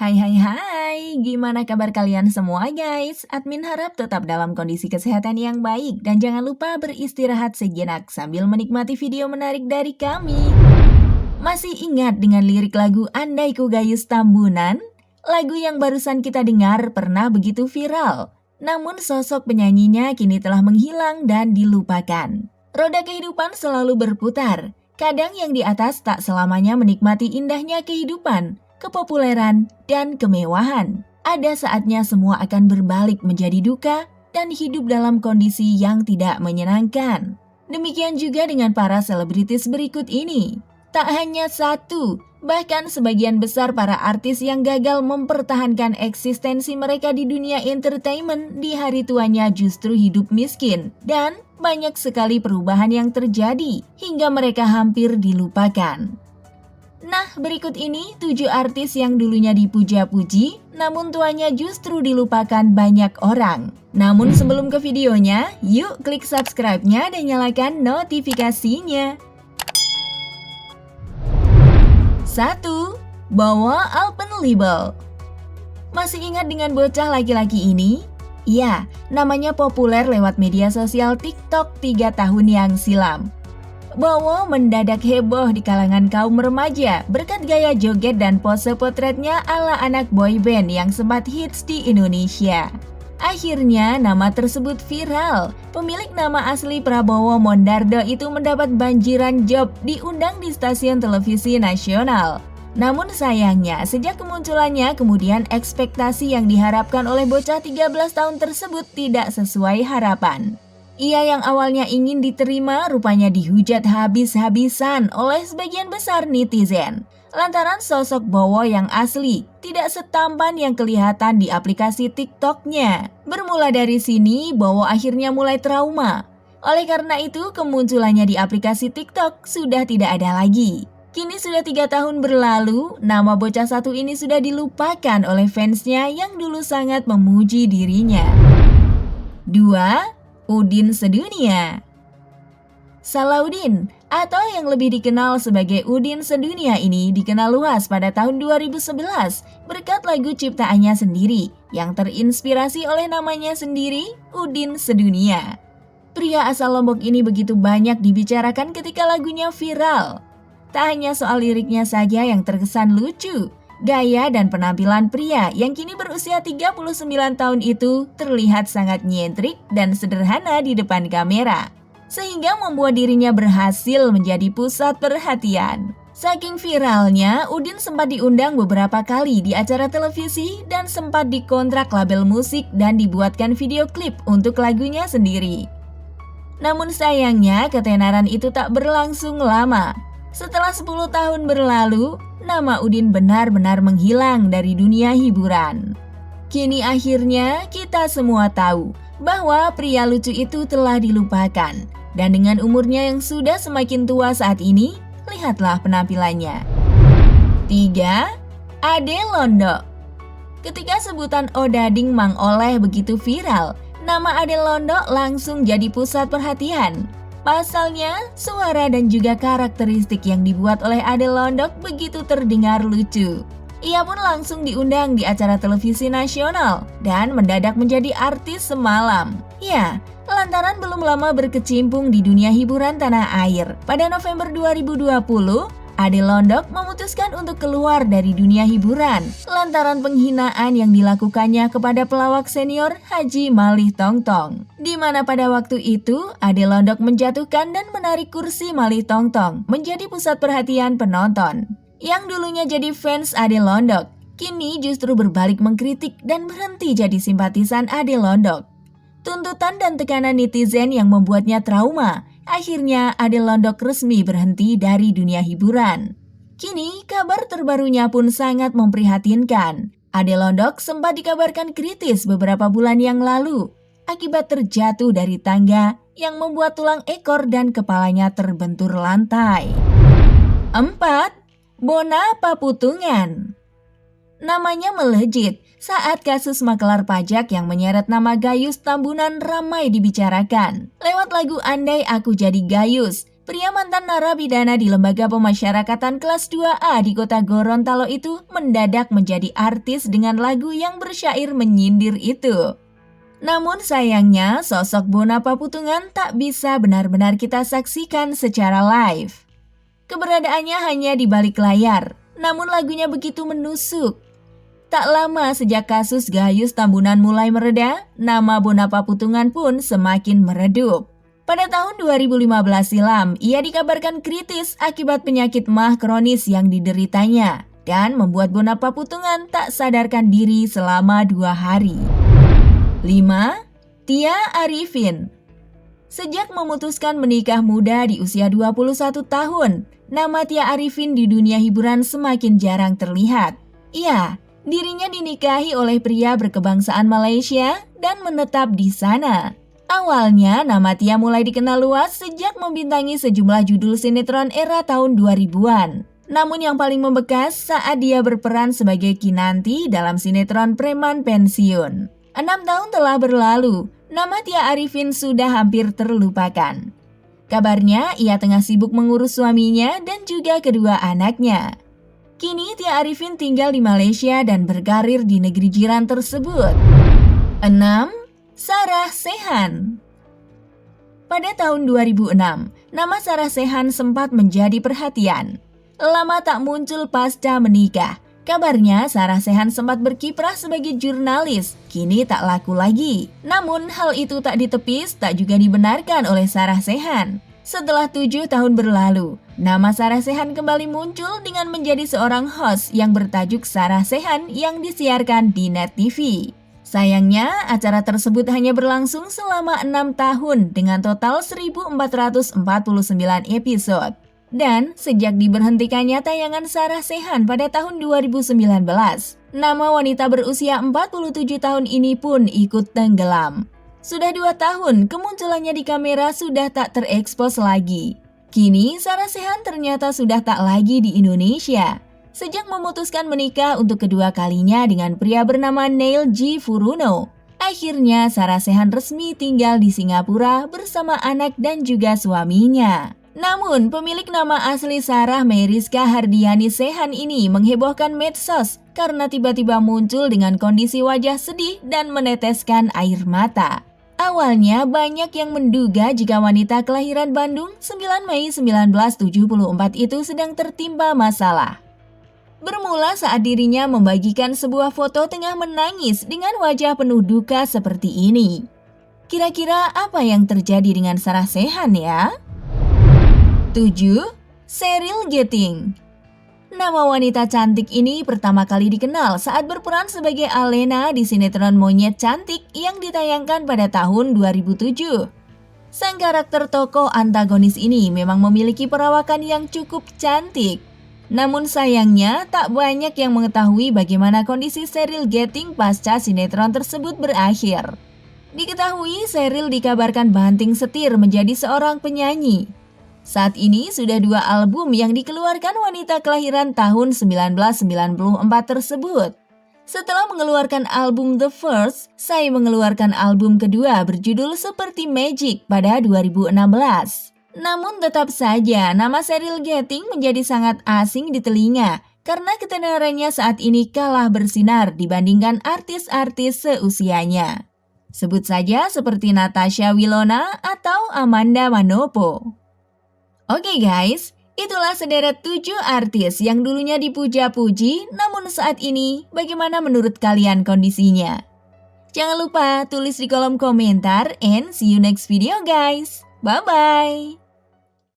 Hai hai hai, gimana kabar kalian semua guys? Admin harap tetap dalam kondisi kesehatan yang baik dan jangan lupa beristirahat sejenak sambil menikmati video menarik dari kami. Masih ingat dengan lirik lagu Andai Ku Gayus Tambunan? Lagu yang barusan kita dengar pernah begitu viral, namun sosok penyanyinya kini telah menghilang dan dilupakan. Roda kehidupan selalu berputar, kadang yang di atas tak selamanya menikmati indahnya kehidupan, kepopuleran, dan kemewahan. Ada saatnya semua akan berbalik menjadi duka dan hidup dalam kondisi yang tidak menyenangkan. Demikian juga dengan para selebritis berikut ini. Tak hanya satu, bahkan sebagian besar para artis yang gagal mempertahankan eksistensi mereka di dunia entertainment di hari tuanya justru hidup miskin. Dan banyak sekali perubahan yang terjadi hingga mereka hampir dilupakan. Nah, berikut ini 7 artis yang dulunya dipuja-puji, namun tuanya justru dilupakan banyak orang. Namun sebelum ke videonya, yuk klik subscribe-nya dan nyalakan notifikasinya. 1. Bowo Alpenliebel. Masih ingat dengan bocah laki-laki ini? Ya, namanya populer lewat media sosial TikTok 3 tahun yang silam. Bowo mendadak heboh di kalangan kaum remaja berkat gaya joget dan pose potretnya ala anak boyband yang sempat hits di Indonesia. Akhirnya nama tersebut viral. Pemilik nama asli Prabowo Mondardo itu mendapat banjiran job diundang di stasiun televisi nasional. Namun sayangnya sejak kemunculannya kemudian ekspektasi yang diharapkan oleh bocah 13 tahun tersebut tidak sesuai harapan. Ia yang awalnya ingin diterima rupanya dihujat habis-habisan oleh sebagian besar netizen. Lantaran sosok Bowo yang asli tidak setampan yang kelihatan di aplikasi TikTok-nya. Bermula dari sini, Bowo akhirnya mulai trauma. Oleh karena itu, kemunculannya di aplikasi TikTok sudah tidak ada lagi. Kini sudah 3 tahun berlalu, nama bocah satu ini sudah dilupakan oleh fansnya yang dulu sangat memuji dirinya. 2. Udin Sedunia. Salahuddin atau yang lebih dikenal sebagai Udin Sedunia ini dikenal luas pada tahun 2011 berkat lagu ciptaannya sendiri yang terinspirasi oleh namanya sendiri, Udin Sedunia. Pria asal Lombok ini begitu banyak dibicarakan ketika lagunya viral. Tak hanya soal liriknya saja yang terkesan lucu, gaya dan penampilan pria yang kini berusia 39 tahun itu terlihat sangat nyentrik dan sederhana di depan kamera, sehingga membuat dirinya berhasil menjadi pusat perhatian. Saking viralnya, Udin sempat diundang beberapa kali di acara televisi dan sempat dikontrak label musik dan dibuatkan video klip untuk lagunya sendiri. Namun sayangnya ketenaran itu tak berlangsung lama. Setelah 10 tahun berlalu, nama Udin benar-benar menghilang dari dunia hiburan. Kini akhirnya kita semua tahu bahwa pria lucu itu telah dilupakan. Dan dengan umurnya yang sudah semakin tua saat ini, lihatlah penampilannya. 3. Ade Londo. Ketika sebutan Odading Mang Oleh begitu viral, nama Ade Londo langsung jadi pusat perhatian. Pasalnya, suara dan juga karakteristik yang dibuat oleh Ade Londo begitu terdengar lucu. Ia pun langsung diundang di acara televisi nasional dan mendadak menjadi artis semalam. Ya, lantaran belum lama berkecimpung di dunia hiburan tanah air. Pada November 2020, Ade Londo memutuskan untuk keluar dari dunia hiburan lantaran penghinaan yang dilakukannya kepada pelawak senior Haji Malih Tongtong. Di mana pada waktu itu, Ade Londo menjatuhkan dan menarik kursi Malih Tongtong menjadi pusat perhatian penonton. Yang dulunya jadi fans Ade Londo, kini justru berbalik mengkritik dan berhenti jadi simpatisan Ade Londo. Tuntutan dan tekanan netizen yang membuatnya trauma. Akhirnya Ade Londo resmi berhenti dari dunia hiburan. Kini kabar terbarunya pun sangat memprihatinkan. Ade Londo sempat dikabarkan kritis beberapa bulan yang lalu akibat terjatuh dari tangga yang membuat tulang ekor dan kepalanya terbentur lantai. 4. Bona Paputungan. Namanya melejit saat kasus makelar pajak yang menyeret nama Gayus Tambunan ramai dibicarakan. Lewat lagu Andai Aku Jadi Gayus, Pria mantan narapidana di Lembaga Pemasyarakatan kelas 2A di kota Gorontalo itu mendadak menjadi artis dengan lagu yang bersyair menyindir itu. Namun sayangnya, sosok Bona Paputungan tak bisa benar-benar kita saksikan secara live. Keberadaannya hanya di balik layar, namun lagunya begitu menusuk. Tak lama sejak kasus Gayus Tambunan mulai mereda, nama Bona Paputungan pun semakin meredup. Pada tahun 2015 silam, ia dikabarkan kritis akibat penyakit MAH kronis yang dideritanya dan membuat Bona Paputungan tak sadarkan diri selama 2 hari. 5. Tya Arifin. Sejak memutuskan menikah muda di usia 21 tahun, nama Tya Arifin di dunia hiburan semakin jarang terlihat. Iya, dirinya dinikahi oleh pria berkebangsaan Malaysia dan menetap di sana. Awalnya, nama Tya mulai dikenal luas sejak membintangi sejumlah judul sinetron era tahun 2000-an. Namun yang paling membekas saat dia berperan sebagai Kinanti dalam sinetron Preman Pensiun. 6 tahun telah berlalu, nama Tya Arifin sudah hampir terlupakan. Kabarnya, ia tengah sibuk mengurus suaminya dan juga kedua anaknya. Kini Tya Arifin tinggal di Malaysia dan berkarir di negeri jiran tersebut. 6. Sarah Sechan. Pada tahun 2006, nama Sarah Sechan sempat menjadi perhatian. Lama tak muncul pasca menikah. Kabarnya Sarah Sechan sempat berkiprah sebagai jurnalis, kini tak laku lagi. Namun hal itu tak ditepis, tak juga dibenarkan oleh Sarah Sechan. Setelah 7 tahun berlalu, nama Sarah Sechan kembali muncul dengan menjadi seorang host yang bertajuk Sarah Sechan yang disiarkan di Net TV. Sayangnya, acara tersebut hanya berlangsung selama 6 tahun dengan total 1449 episode. Dan sejak diberhentikannya tayangan Sarah Sechan pada tahun 2019, nama wanita berusia 47 tahun ini pun ikut tenggelam. Sudah 2 tahun kemunculannya di kamera sudah tak terekspos lagi. Kini Sarah Sechan ternyata sudah tak lagi di Indonesia. Sejak memutuskan menikah untuk kedua kalinya dengan pria bernama Neil G. Furuno, akhirnya Sarah Sechan resmi tinggal di Singapura bersama anak dan juga suaminya. Namun, pemilik nama asli Sarah Meriska Hardiani Sechan ini menghebohkan medsos karena tiba-tiba muncul dengan kondisi wajah sedih dan meneteskan air mata. Awalnya banyak yang menduga jika wanita kelahiran Bandung 9 Mei 1974 itu sedang tertimpa masalah. Bermula saat dirinya membagikan sebuah foto tengah menangis dengan wajah penuh duka seperti ini. Kira-kira apa yang terjadi dengan Sarah Sechan ya? 7. Cheryl Getting. Nama wanita cantik ini pertama kali dikenal saat berperan sebagai Alena di sinetron Monyet Cantik yang ditayangkan pada tahun 2007. Sang karakter tokoh antagonis ini memang memiliki perawakan yang cukup cantik. Namun sayangnya, tak banyak yang mengetahui bagaimana kondisi Cheryl Getting pasca sinetron tersebut berakhir. Diketahui, Cheryl dikabarkan banting setir menjadi seorang penyanyi. Saat ini sudah 2 album yang dikeluarkan wanita kelahiran tahun 1994 tersebut. Setelah mengeluarkan album The First, Psy mengeluarkan album kedua berjudul Seperti Magic pada 2016. Namun tetap saja nama Cheryl Getting menjadi sangat asing di telinga karena ketenarannya saat ini kalah bersinar dibandingkan artis-artis seusianya. Sebut saja seperti Natasha Wilona atau Amanda Manopo. Oke guys, itulah sederet 7 artis yang dulunya dipuja-puji, namun saat ini bagaimana menurut kalian kondisinya? Jangan lupa tulis di kolom komentar and see you next video guys. Bye-bye!